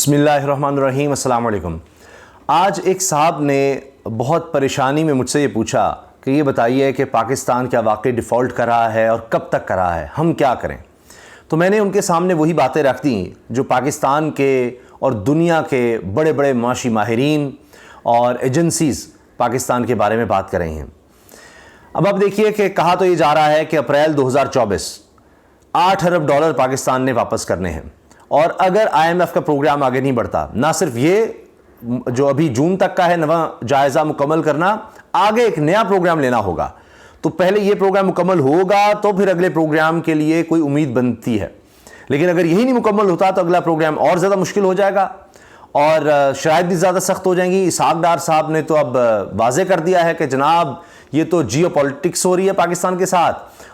बिस्मिल्लाहिर्रहमानिर्रहीम, अस्सलाम वालेकुम। आज एक साहब ने बहुत परेशानी में मुझसे ये पूछा कि ये बताइए कि पाकिस्तान क्या वाकई डिफ़ॉल्ट कर रहा है और कब तक कर रहा है, हम क्या करें। तो मैंने उनके सामने वही बातें रख दी जो पाकिस्तान के और दुनिया के बड़े बड़े माशी माहिरीन और एजेंसीज़ पाकिस्तान के बारे में बात कर रही हैं। अब आप देखिए कि कहा तो ये जा रहा है कि अप्रैल 2024 $8 अरब पाकिस्तान ने वापस करने हैं, और अगर IMF का प्रोग्राम आगे नहीं बढ़ता, ना सिर्फ ये जो अभी जून तक का है नवा जायज़ा मुकम्मल करना, आगे एक नया प्रोग्राम लेना होगा। तो पहले ये प्रोग्राम मुकम्मल होगा तो फिर अगले प्रोग्राम के लिए कोई उम्मीद बनती है। लेकिन अगर यही नहीं मुकम्मल होता तो अगला प्रोग्राम और ज़्यादा मुश्किल हो जाएगा और शराइत भी ज़्यादा सख्त हो जाएंगी। इसहाक डार साहब ने तो अब वाज़े कर दिया है कि जनाब ये तो जियो पॉलिटिक्स हो रही है पाकिस्तान के साथ,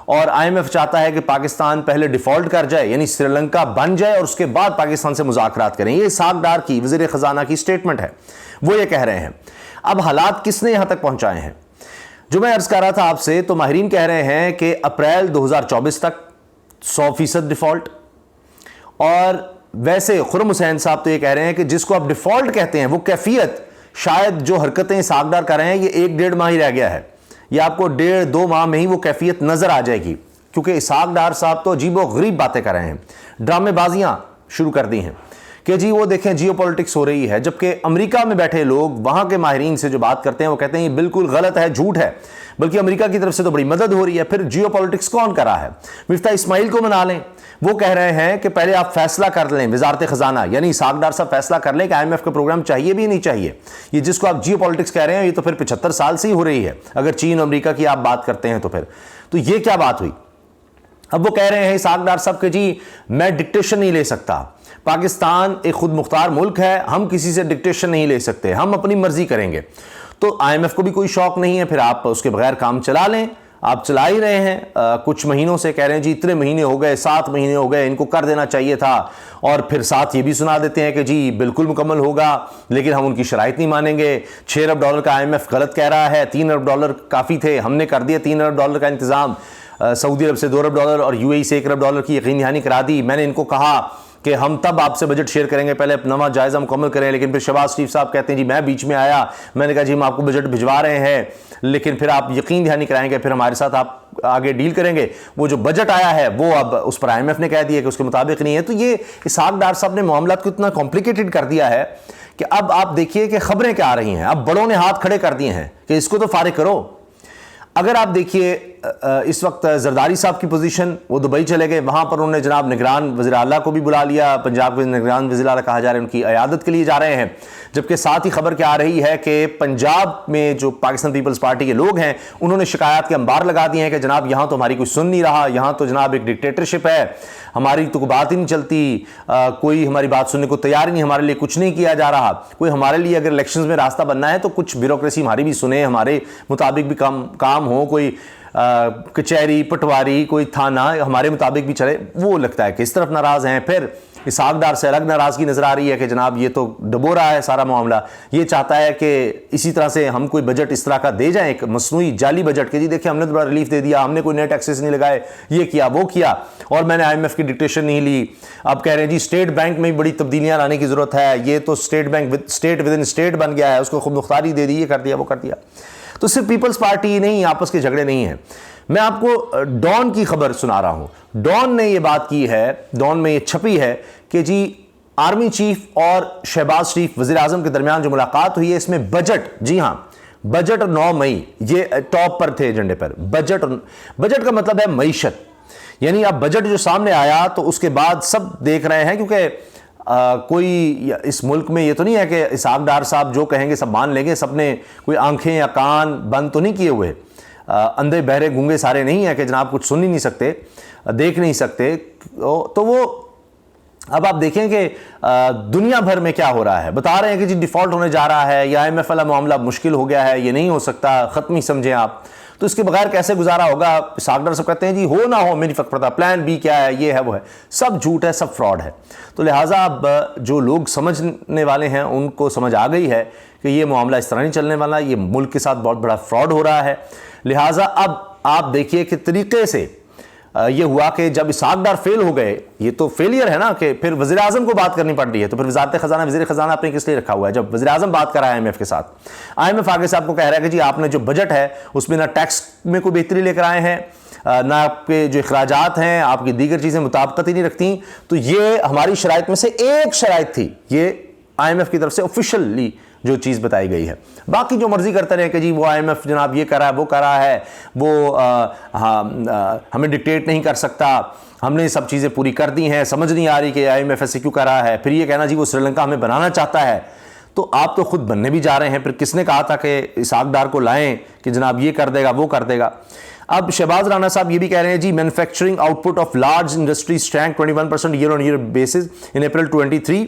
और IMF चाहता है कि पाकिस्तान पहले डिफ़ॉल्ट कर जाए, यानी श्रीलंका बन जाए, और उसके बाद पाकिस्तान से मुज़ाकरात करें। ये इसहाक डार की वज़ीर ख़जाना की स्टेटमेंट है, वो ये कह रहे हैं। अब हालात किसने यहाँ तक पहुँचाए हैं जो मैं अर्ज़ कर रहा था आपसे, तो माहिरीन कह रहे हैं कि अप्रैल 2024 तक 100% डिफ़ॉल्ट। और वैसे खुर्रम हुसैन साहब तो ये कह रहे हैं कि जिसको आप डिफ़ॉल्ट कहते हैं वो कैफियत, शायद जो हरकतें इसहाक डार कर रहे हैं ये 1-1.5 माह ही रह गया है, या आपको 1.5-2 माह में ही वो कैफियत नज़र आ जाएगी, क्योंकि इसहाक डार साहब तो अजीब व गरीब बातें कर रहे हैं, ड्रामेबाजियाँ शुरू कर दी हैं कि जी वो देखें जियो पॉलिटिक्स हो रही है, जबकि अमेरिका में बैठे लोग वहाँ के माहिरीन से जो बात करते हैं वो कहते हैं ये बिल्कुल गलत है, झूठ है, बल्कि अमेरिका की तरफ से तो बड़ी मदद हो रही है। फिर जियो पॉलिटिक्स कौन कर रहा है? मिफ्ता इस्माइल को मना लें, वो कह रहे हैं कि पहले आप फैसला कर लें, वजारत ख़जाना यानी इसहाक डार साहब फैसला कर लें कि IMF का प्रोग्राम चाहिए भी नहीं चाहिए। ये जिसको आप जियो पॉलिटिक्स कह रहे हैं ये तो फिर 75 साल से ही हो रही है, अगर चीन और अमेरिका की आप बात करते हैं तो फिर तो ये क्या बात हुई? अब वो कह रहे हैं इसहाक डार साहब कि जी मैं डिक्टेशन नहीं ले सकता, पाकिस्तान एक खुद मुख्तार मुल्क है, हम किसी से डिक्टेशन नहीं ले सकते, हम अपनी मर्जी करेंगे। तो IMF को भी कोई शौक नहीं है, फिर आप उसके बगैर काम चला लें। आप चला ही रहे हैं कुछ महीनों से, कह रहे हैं जी इतने महीने हो गए, 7 महीने हो गए, इनको कर देना चाहिए था, और फिर साथ ये भी सुना देते हैं कि जी बिल्कुल मुकम्मल होगा, लेकिन हम उनकी शराइत नहीं मानेंगे। $6 अरब का IMF गलत कह रहा है, $3 अरब काफ़ी थे, हमने कर दिया $3 अरब का इंतज़ाम, सऊदी अरब से $2 अरब और UAE से $1 अरब की यकीन दहानी करा दी। मैंने इनको कहा कि हम तब आपसे बजट शेयर करेंगे, पहले नवा जायज़ा मुकम्मल करें, लेकिन फिर शहबाज शरीफ साहब कहते हैं जी मैं बीच में आया, मैंने कहा जी हम आपको बजट भिजवा रहे हैं, लेकिन फिर आप यकीन दहानी कराएंगे, फिर हमारे साथ आप आगे डील करेंगे। वो जो बजट आया है वो अब उस पर IMF ने कह दिया कि उसके मुताबिक नहीं है। तो ये इसहाक डार साहब ने मामला को इतना कॉम्प्लिकेटेड कर दिया है कि अब आप देखिए कि खबरें क्या आ रही हैं। अब बड़ों ने हाथ खड़े कर दिए हैं कि इसको तो फारिग करो। अगर आप देखिए इस वक्त जरदारी साहब की पोजीशन, वो दुबई चले गए, वहाँ पर उन्होंने जनाब निगरान वज़ीर आला को भी बुला लिया, पंजाब के निगरान वज़ीर आला कहा जा रहा है उनकी अयादत के लिए जा रहे हैं। जबकि साथ ही खबर क्या आ रही है कि पंजाब में जो पाकिस्तान पीपल्स पार्टी के लोग हैं उन्होंने शिकायत के अंबार लगा दिए हैं कि जनाब यहाँ तो हमारी कोई सुन नहीं रहा, यहाँ तो जनाब एक डिक्टेटरशिप है, हमारी तो कोई बात ही नहीं चलती, कोई हमारी बात सुनने को तैयार ही नहीं, हमारे लिए कुछ नहीं किया जा रहा। कोई हमारे लिए अगर इलेक्शंस में रास्ता बनना है तो कुछ ब्यूरोक्रेसी हमारी भी सुने, हमारे मुताबिक भी काम हो, कोई कचहरी पटवारी कोई थाना हमारे मुताबिक भी चले। वो लगता है कि इस तरफ नाराज़ हैं। फिर इसहाक डार से अलग नाराज़गी नज़र आ रही है कि जनाब ये तो डबो रहा है सारा मामला, ये चाहता है कि इसी तरह से हम कोई बजट इस तरह का दे जाएं, एक मसनूई जाली बजट के जी देखिए हमने तो बड़ा रिलीफ दे दिया, हमने कोई नए टैक्सेस नहीं लगाए, ये किया वो किया, और मैंने IMF की डिक्टेशन नहीं ली। अब कह रहे हैं जी स्टेट बैंक में भी बड़ी तब्दीलियाँ लाने की ज़रूरत है, ये तो state bank state with in state बन गया है, उसको खुद मुख्तारी दे दी, ये कर दिया वो कर दिया। तो सिर्फ पीपल्स पार्टी नहीं, आपस के झगड़े नहीं हैं। मैं आपको डॉन की खबर सुना रहा हूं। डॉन ने ये बात की है, डॉन में ये छपी है कि जी आर्मी चीफ और शहबाज शरीफ वज़ीर आज़म के दरमियान जो मुलाकात हुई है, इसमें बजट, जी हां बजट 9 मई ये टॉप पर थे एजेंडे पर। बजट का मतलब है मईशत, यानी अब बजट जो सामने आया तो उसके बाद सब देख रहे हैं, क्योंकि कोई इस मुल्क में ये तो नहीं है कि इसहाक डार साहब जो कहेंगे सब मान लेंगे, सबने कोई आंखें या कान बंद तो नहीं किए हुए, अंधे बहरे गूंगे सारे नहीं है कि जनाब कुछ सुन ही नहीं सकते, देख नहीं सकते। तो वो अब आप देखें कि दुनिया भर में क्या हो रहा है, बता रहे हैं कि जी डिफ़ॉल्ट होने जा रहा है, या IMF वाला मामला मुश्किल हो गया है, ये नहीं हो सकता, ख़त्म ही समझें आप। तो इसके बगैर कैसे गुजारा होगा? इसहाक डार सब कहते हैं जी हो ना हो मेरी फ़र्क पड़ता, प्लान B क्या है, ये है वो है, सब झूठ है, सब फ्रॉड है। तो लिहाजा अब जो लोग समझने वाले हैं उनको समझ आ गई है कि ये मामला इस तरह नहीं चलने वाला, ये मुल्क के साथ बहुत बड़ा फ्रॉड हो रहा है। लिहाजा अब आप देखिए कि तरीके से ये हुआ कि जब इसहाक डार फेल हो गए, ये तो फेलियर है ना, कि फिर वज़ीर आज़म को बात करनी पड़ रही है, तो फिर वज़ारत ख़जाना, वज़ीर ख़जाना आपने किस लिए रखा हुआ है? जब वज़ीर आज़म बात कर रहा है IMF के साथ, IMF आगे से आपको कह रहा है कि जी आपने जो बजट है उसमें ना टैक्स में कोई बेहतरी लेकर आए हैं, ना आपके जो अखराजात हैं, आपकी दीगर चीज़ें मुताबिकत ही नहीं रखती। तो ये हमारी शराइत में से एक शराइत थी, ये IMF की तरफ से ऑफिशियली जो चीज़ बताई गई है। बाकी जो मर्जी करते रहे कि जी वो IMF जनाब ये कर रहा है, वो कर रहा है, वो हमें डिक्टेट नहीं कर सकता, हमने सब चीज़ें पूरी कर दी हैं, समझ नहीं आ रही कि IMF ऐसे क्यों कर रहा है। फिर ये कहना जी वो श्रीलंका हमें बनाना चाहता है, तो आप तो खुद बनने भी जा रहे हैं। फिर किसने कहा था कि इसहाक डार को लाएं कि जनाब ये कर देगा, वो कर देगा। अब शहबाज राना साहब ये भी कह रहे हैं जी manufacturing output of large industries shrank 21% year-on-year basis in April 23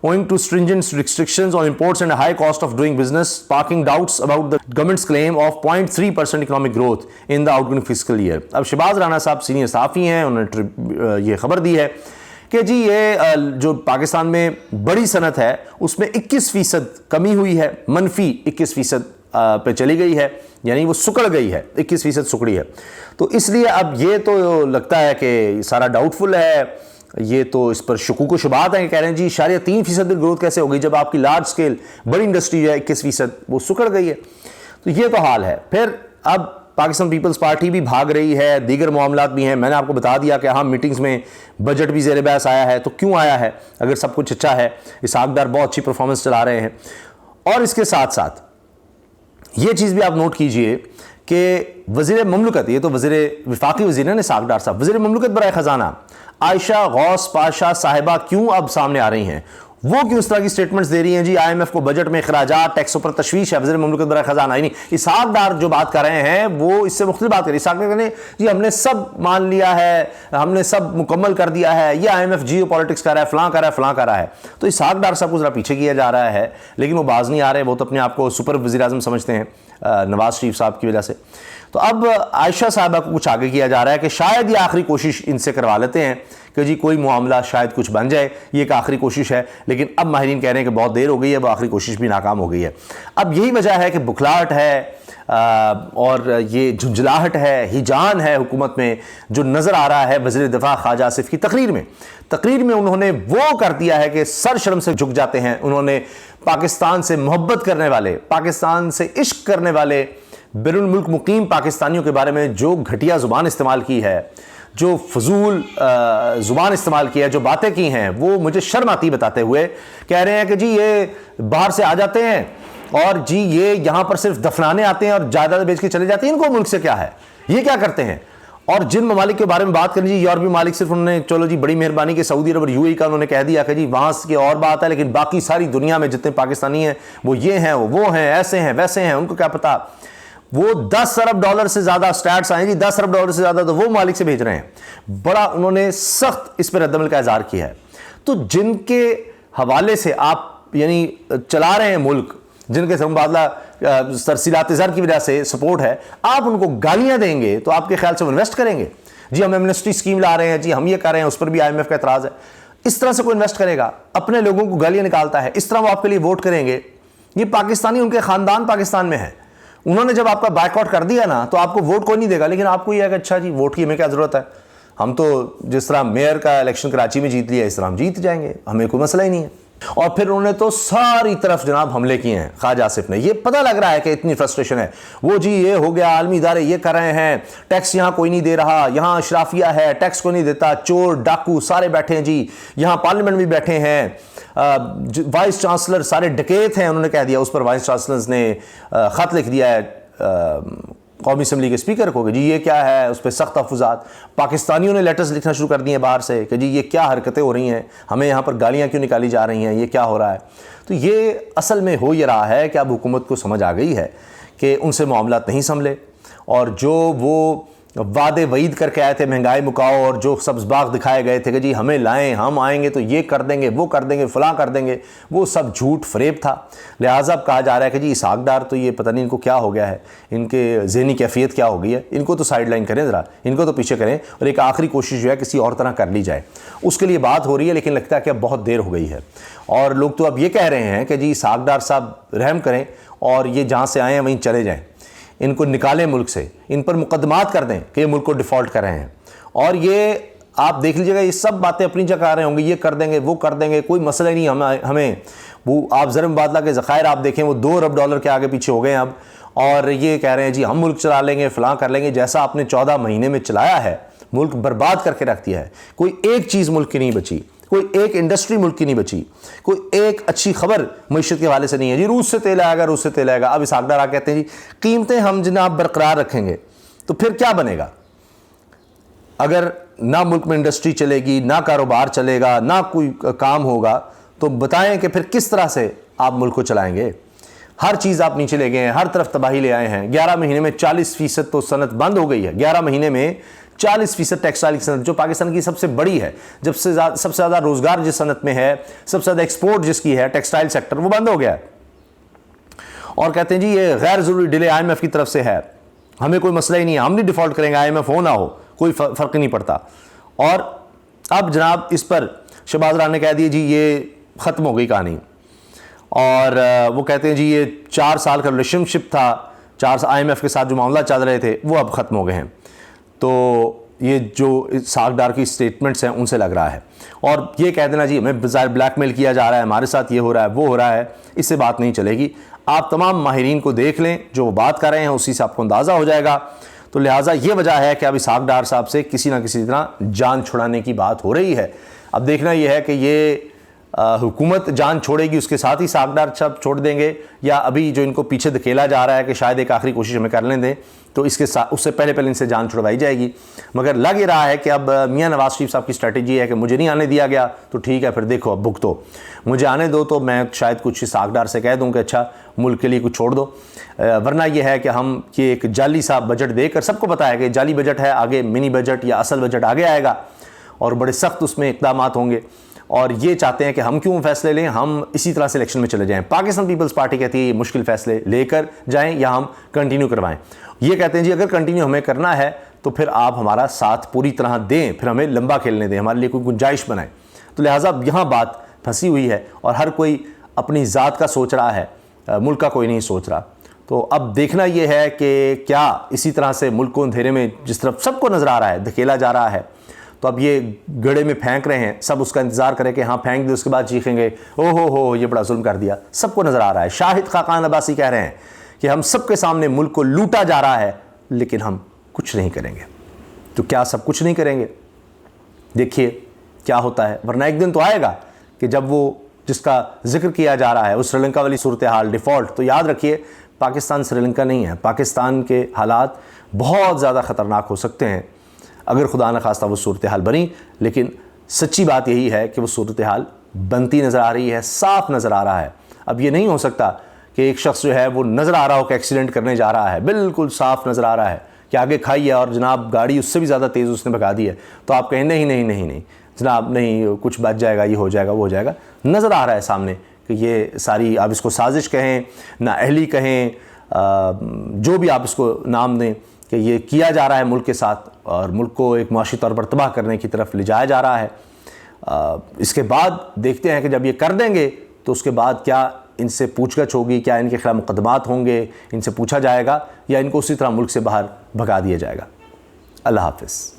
owing to stringent restrictions on imports and a high cost of doing business, sparking doubts about the government's claim of 0.3% economic growth in the outgoing fiscal year। अब शहबाज राना साहब senior सहाफ़ी हैं, उन्होंने ये खबर दी है कि जी ये जो पाकिस्तान में बड़ी सनत है उसमें 21% कमी हुई है, मनफी 21% पे चली गई है, यानी वो सुकड़ गई है, 21% सुकड़ी है। तो इसलिए अब ये तो लगता है कि सारा डाउटफुल है, ये तो इस पर शुकूक शुबात है कि कह रहे हैं जी 3.5% ग्रोथ कैसे हो गई जब आपकी लार्ज स्केल बड़ी इंडस्ट्री जो है 21% वो सुकड़ गई है। तो ये तो हाल है। फिर अब पाकिस्तान पीपल्स पार्टी भी भाग रही है, दीगर मामलात भी हैं। मैंने आपको बता दिया कि हाँ मीटिंग्स में बजट भी ज़ेर बहस आया है, तो क्यों आया है अगर सब कुछ अच्छा है, इसहाक डार बहुत अच्छी परफॉर्मेंस चला रहे हैं। और इसके साथ साथ ये चीज़ भी आप नोट कीजिए कि वज़ीर ममलकत, ये तो वज़ीर वफाकी वज़ीर है इसहाक डार साहब, वज़ीर ममलकत बराए ख़जाना आयशा गौस पाशा साहिबा क्यों अब सामने आ रही हैं? वो क्यों इस तरह की स्टेटमेंट्स दे रही हैं जी IMF को बजट में अखराजात टैक्सों पर तशवीश है, वज़ीर ममलकत बराए ख़जाना। यानी इसहाक डार जो बात कर रहे हैं वो इससे मुख्तलिफ बात करें। इसहाक डार ने जी हमने सब मान लिया है, हमने सब मुकम्मल कर दिया है, ये IMF जियो पॉलिटिक्स कर रहा है, फलां कर रहा है, फलां कर रहा है। तो इसहाक डार साहब को ज़रा पीछे किया जा रहा है, लेकिन वो बाज नहीं आ रहे। वो तो अपने आप को सुपर वज़ीर आज़म समझते हैं नवाज शरीफ साहब की वजह से। तो अब आयशा साहबा को कुछ आगे किया जा रहा है कि शायद ये आखिरी कोशिश इनसे करवा लेते हैं कि जी कोई मामला शायद कुछ बन जाए, ये एक आखिरी कोशिश है। लेकिन अब माहिरीन कह रहे हैं कि बहुत देर हो गई है, वो आखिरी कोशिश भी नाकाम हो गई है। अब यही वजह है कि बुखलाहट है और ये झुंझलाहट है, हिजान है हुकूमत में, जो नज़र आ रहा है वज़ीर दिफा ख्वाजा आसिफ की तकरीर में उन्होंने वो कर दिया है कि सर शर्म से झुक जाते हैं। उन्होंने पाकिस्तान से मोहब्बत करने वाले, पाकिस्तान से इश्क करने वाले बैरुल मुल्क मुकीम पाकिस्तानियों के बारे में जो घटिया ज़ुबान इस्तेमाल की है, जो फजूल ज़ुबान इस्तेमाल की है, जो बातें की हैं, वो मुझे शर्म आती बताते हुए। कह रहे हैं कि जी ये बाहर से आ जाते हैं और जी ये यहाँ पर सिर्फ दफनाने आते हैं और जायदाद बेच के चले जाते हैं, इनको मुल्क से क्या है, ये क्या करते हैं। और जिन ममालिक के बारे में बात कर लीजिए, यूरोपीय ममालिक सिर्फ उन्होंने चलो जी बड़ी मेहरबानी के सऊदी अरब और UAE का उन्होंने कह दिया कि जी वहाँ की और बात है, लेकिन बाकी सारी दुनिया में जितने पाकिस्तानी हैं वो ये हैं, वो हैं, ऐसे हैं, वैसे हैं, उनको क्या पता। वो 10 अरब डॉलर से ज़्यादा स्टैट्स आए जी, 10 अरब डॉलर से ज़्यादा तो वो मालिक से भेज रहे हैं। बड़ा उन्होंने सख्त इस पर रद्दमल का इज़हार किया है। तो जिनके हवाले से आप यानी चला रहे हैं मुल्क, जिनके से मुबादला तरसीलात ज़र की वजह से सपोर्ट है, आप उनको गालियां देंगे तो आपके ख्याल से वो इन्वेस्ट करेंगे? जी हम एमनेस्टी स्कीम ला रहे हैं, जी हम ये कर रहे हैं, उस पर भी IMF का एतराज़ है। इस तरह से कोई इन्वेस्ट करेगा? अपने लोगों को गालियां निकालता है, इस तरह वो आपके लिए वोट करेंगे? ये पाकिस्तानी, उनके ख़ानदान पाकिस्तान में है, उन्होंने जब आपका बायकॉट कर दिया ना तो आपको वोट कोई नहीं देगा। लेकिन आपको यह है कि अच्छा जी वोट की हमें क्या ज़रूरत है, हम तो जिस तरह मेयर का इलेक्शन कराची में जीत लिया इस तरह हम जीत जाएंगे, हमें कोई मसला ही नहीं है। और फिर उन्होंने तो सारी तरफ जनाब हमले किए हैं ख्वाजा आसिफ ने। ये पता लग रहा है कि इतनी फ्रस्ट्रेशन है, वो जी ये हो गया, आलमी इदारे ये कर रहे हैं, टैक्स यहाँ कोई नहीं दे रहा, यहाँ अशराफिया है, टैक्स कोई नहीं देता, चोर डाकू सारे बैठे हैं जी, यहाँ पार्लियामेंट भी बैठे हैं, वाइस चांसलर सारे डकैत हैं, उन्होंने कह दिया। उस पर वाइस चांसलर ने ख़त लिख दिया है कौमी असम्बली के स्पीकर को कि जी ये क्या है, उस पर सख्त तहफ़्फ़ुज़ात। पाकिस्तानियों ने लेटर्स लिखना शुरू कर दिए हैं बाहर से कि जी ये क्या हरकतें हो रही हैं, हमें यहाँ पर गालियाँ क्यों निकाली जा रही हैं, ये क्या हो रहा है। तो ये असल में हो ये रहा है कि अब हुकूमत को समझ आ गई है कि उनसे मामलात नहीं संभले, और जो वो वादे वईद करके आए थे महंगाई मुकाओ, और जो सब्ज़ बाग दिखाए गए थे कि जी हमें लाएं, हम आएंगे तो ये कर देंगे, वो कर देंगे, फलां कर देंगे, वो सब झूठ फरेब था। लिहाजा अब कहा जा रहा है कि जी इसहाक डार तो ये पता नहीं इनको क्या हो गया है, इनके ज़हनी कैफियत क्या हो गई है, इनको तो साइड लाइन करें ज़रा, इनको तो पीछे करें और एक आखिरी कोशिश जो है किसी और तरह कर ली जाए, उसके लिए बात हो रही है। लेकिन लगता है कि अब बहुत देर हो गई है और लोग तो अब ये कह रहे हैं कि जी इसहाक डार साहब रहम करें और ये जहाँ से आए हैं वहीं चले जाएँ, इनको निकालें मुल्क से, इन पर मुकदमात कर दें कि ये मुल्क को डिफ़ॉल्ट कर रहे हैं। और ये आप देख लीजिएगा, ये सब बातें अपनी जगह आ रहे होंगे, ये कर देंगे वो कर देंगे, कोई मसला ही नहीं हमें। वो आप ज़र मुबादला के ज़खायर आप देखें वो $2 अरब के आगे पीछे हो गए हैं अब, और ये कह रहे हैं जी हम मुल्क चला लेंगे, फ़लाँ कर लेंगे। जैसा आपने 14 महीने में चलाया है, मुल्क बर्बाद करके रख दिया है। कोई एक चीज़ मुल्क की नहीं बची, कोई एक इंडस्ट्री मुल्क की नहीं बची, कोई एक अच्छी खबर मईशत के हवाले से नहीं है। जी रूस से तेल आएगा, रूस से तेल आएगा। अब इसहाक डार कहते हैं जी कीमतें हम जनाब बरकरार रखेंगे, तो फिर क्या बनेगा? अगर ना मुल्क में इंडस्ट्री चलेगी, ना कारोबार चलेगा, ना कोई काम होगा, तो बताएं कि फिर किस तरह से आप मुल्क को चलाएंगे? हर चीज़ आप नीचे ले गए हैं, हर तरफ तबाही ले आए हैं। 11 महीने में 40% तो सनत बंद हो गई है। 11 महीने में 40% टेक्सटाइल की सनत, जो पाकिस्तान की सबसे बड़ी है, सबसे ज़्यादा रोज़गार जिस सनत में है, सबसे ज़्यादा एक्सपोर्ट जिसकी है, टेक्सटाइल सेक्टर, वो बंद हो गया है। और कहते हैं जी ये गैर ज़रूरी डिले IMF की तरफ से है, हमें कोई मसला ही नहीं है, हम नहीं डिफ़ॉल्ट करेंगे, IMF हो ना हो कोई फ़र्क नहीं पड़ता। और अब जनाब इस पर शहबाज रान ने कह दिया जी ये ख़त्म हो गई कहानी, और वो कहते हैं जी ये 4 साल का रिलेशनशिप था, 4 IMF के साथ जो मामला चल रहे थे वो अब ख़त्म हो गए हैं। तो ये जो इसहाक डार की स्टेटमेंट्स हैं उनसे लग रहा है। और ये कह देना जी हमें ब्लैकमेल किया जा रहा है, हमारे साथ ये हो रहा है वो हो रहा है, इससे बात नहीं चलेगी। आप तमाम माहिरीन को देख लें, जो वो बात कर रहे हैं उसी से आपको अंदाज़ा हो जाएगा। तो लिहाजा ये वजह है कि अब इसहाक डार साहब से किसी ना किसी तरह जान छुड़ाने की बात हो रही है। अब देखना यह है कि ये हुकूमत जान छोड़ेगी, उसके साथ ही इसहाक डार साहब छोड़ देंगे, या अभी जो इनको पीछे धकेला जा रहा है कि शायद एक आखिरी कोशिश हमें कर लें दें, तो इसके साथ उससे पहले इनसे जान छुड़वाई जाएगी। मगर लग ही रहा है कि अब मियां नवाज शरीफ साहब की स्ट्रेटजी है कि मुझे नहीं आने दिया गया तो ठीक है, फिर देखो अब भुगतो, मुझे आने दो तो मैं शायद कुछ इसहाक डार से कह दूँ कि अच्छा मुल्क के लिए कुछ छोड़ दो। वरना यह है कि हम ये एक जाली सा बजट देकर सबको बताया कि जाली बजट है, आगे मिनी बजट या असल बजट आगे आएगा और बड़े सख्त उसमें इक़दाम होंगे। और ये चाहते हैं कि हम क्यों फैसले लें, हम इसी तरह से इलेक्शन में चले जाएं। पाकिस्तान पीपल्स पार्टी कहती है ये मुश्किल फैसले लेकर जाएं या हम कंटिन्यू करवाएं। ये कहते हैं जी अगर कंटिन्यू हमें करना है तो फिर आप हमारा साथ पूरी तरह दें, फिर हमें लंबा खेलने दें, हमारे लिए कोई गुंजाइश बनाएं। तो लिहाजा यहाँ बात फंसी हुई है और हर कोई अपनी ज़ात का सोच रहा है, मुल्क का कोई नहीं सोच रहा। तो अब देखना यह है कि क्या इसी तरह से मुल्क को अंधेरे में जिस तरफ सबको नज़र आ रहा है धकेला जा रहा है, तो अब ये गड़े में फेंक रहे हैं, सब उसका इंतज़ार करें कि हाँ फेंक दे, उसके बाद चीखेंगे ओ हो ये बड़ा जुल्म कर दिया। सबको नज़र आ रहा है। शाहिद खाकान अब्बासी कह रहे हैं कि हम सबके सामने मुल्क को लूटा जा रहा है लेकिन हम कुछ नहीं करेंगे। तो क्या सब कुछ नहीं करेंगे? देखिए क्या होता है, वरना एक दिन तो आएगा कि जब वो जिसका जिक्र किया जा रहा है उस श्रीलंका वाली सूरत हाल डिफ़ॉल्ट, तो याद रखिए पाकिस्तान श्रीलंका नहीं है। पाकिस्तान के हालात बहुत ज़्यादा ख़तरनाक हो सकते हैं अगर खुदा न खास्ता वो सूरत हाल बनी। लेकिन सच्ची बात यही है कि वो सूरत हाल बनती नज़र आ रही है, साफ नज़र आ रहा है। अब ये नहीं हो सकता कि एक शख्स जो है वो नज़र आ रहा हो कि एक्सीडेंट करने जा रहा है, बिल्कुल साफ नज़र आ रहा है कि आगे खाई है और जनाब गाड़ी उससे भी ज़्यादा तेज़ उसने भगा दी है, तो आप कहें नहीं नहीं नहीं नहीं जनाब नहीं कुछ बच जाएगा, ये हो जाएगा वो हो जाएगा। नज़र आ रहा है सामने कि ये सारी, आप इसको साजिश कहें नाअहली कहें, जो भी आप इसको नाम दें, कि ये किया जा रहा है मुल्क के साथ और मुल्क को एक माशी तौर पर तबाह करने की तरफ ले जाया जा रहा है। इसके बाद देखते हैं कि जब ये कर देंगे तो उसके बाद क्या इनसे पूछगछ होगी, क्या इनके खिलाफ मुकदमात होंगे, इनसे पूछा जाएगा या इनको उसी तरह मुल्क से बाहर भगा दिया जाएगा। अल्लाह हाफ़िज़।